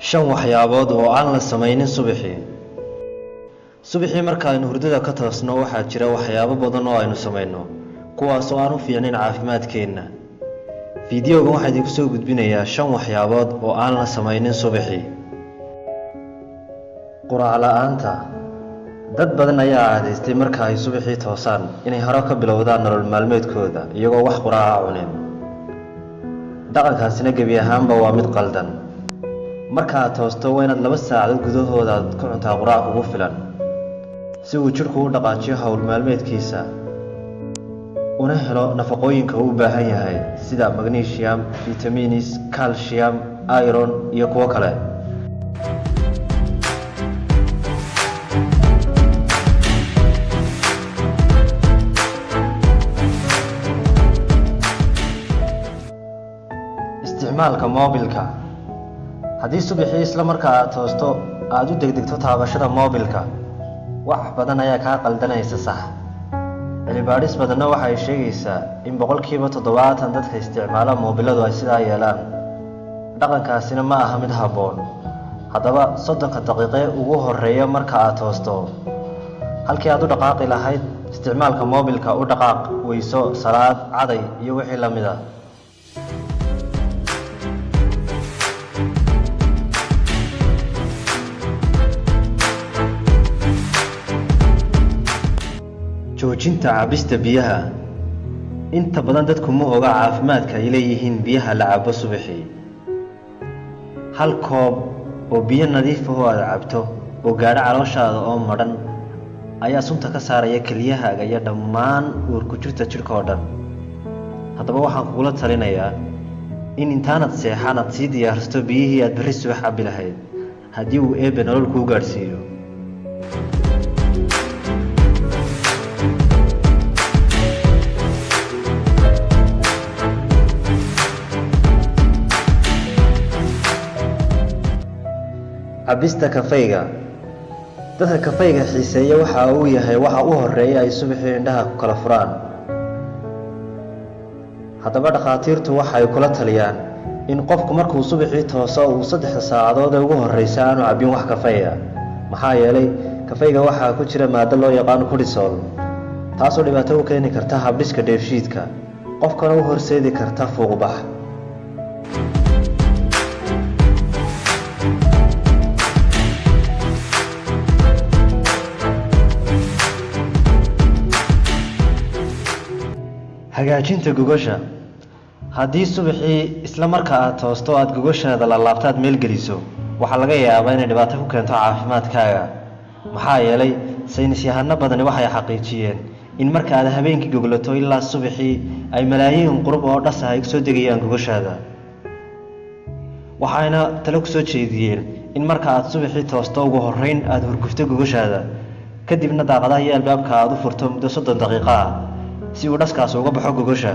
shan waxyaabood oo aan la samaynin subaxii marka aynu hurdada ka toosno waxaa jira waxyaabo badan oo aynu samayno kuwaas oo aan u fiicnayn caafimaadkeenna. fiidiyogan waxaa idinku soo gudbinayaa shan waxyaabood oo aan la samaynin subaxii. quraac la'aanta. dad badan ayaa caadaystay marka ay subaxii toosaan inay hore ka bilowdaan nolol maalmeedkooda iyagoo wax quraaca cunin. dhaqankaasina gebi ahaanba waa mid qaldan. marka aad toosto waa inaad 2 saacadood gudahooda aad ku cuntaa quraac kugu filan si uu jidhku u dhaqaajiyo hawl maalmeedkiisa una helo nafaqooyinka uu u baahan yahay sida magnesium, vitamins, calcium, iron iyo kuwo kale. isticmaalka moobilka. haddii subaxii isla marka aad toosto aad u degdegto taabashada moobilka wax badan ayaa kaa qaldanaysa sax. cilmi-baadhis badanna waxay sheegaysaa in 70% dadka isticmaala moobiladu ay sidaa yeelaan. dhaqankaasina ma aha mid habboon. haddaba 30 daqiiqo ugu horeeya marka aad toosto halkii aad u dhaqaaqi lahayd isticmaalka moobilka u dhaqaaq weyso, salaad, caday iyo wixii la mid ah. joojinta cabista biyaha. inta badan dadku ma oga caafimaadka ay leeyihiin biyaha la cabo subaxii. 1 koob oo biyo nadiif ah oo aad cabto oo gaadha calooshaada oo madhan ayaa sunta ka saaraya kelyahaaga iyo dhammaan uurku jirta jidhka oo dhan. haddaba waxaan kugula talinayaa in intaanad seexan aad sii diyaarsato biyihii aad berri subax cabbi lahayd haddii uu eebbe nolol kuu gaadhsiiyo. cabista kafayga. dadka kafayga xiiseeya waxa uu yahay waxa u horeeya ay subaxii indhaha ku kala furaan. haddaba dhakhaatiirtu waxay kula taliyaan in qofku markuu subaxii tooso uu 3 saacadood ugu horeysa aanu cabbin wax kafaya. maxaa yeelay kafayga waxaa ku jira maado loo yaqaan cortisol taasoo dhibaato u keeni karta habdhiska dheefshiidka qofkana u horseedi karta fuuqbax. hagaajinta gogosha. haddii subaxii isla marka aad toosto aad gogoshaada la laabtaad meel geliso waxaa laga yaabaa inay dhibaato ku keento caafimaadkaaga. maxaa yeelay saynis yahano badani waxay xaqiijiyeen in marka aad habeenkii goglato ilaa subaxii ay malaayiin qurub oo dhas ah ay soo degayaan gogoshaada. waxayna talo ku soo jeediyeen in marka aad subaxii toosto ugu horeyn aad hurgufto gogoshaada kadibna daaqadaha iyo albaabka aad u furto muddo 30 daqiiqo ah si uu dhaskaas uga baxo gogosha.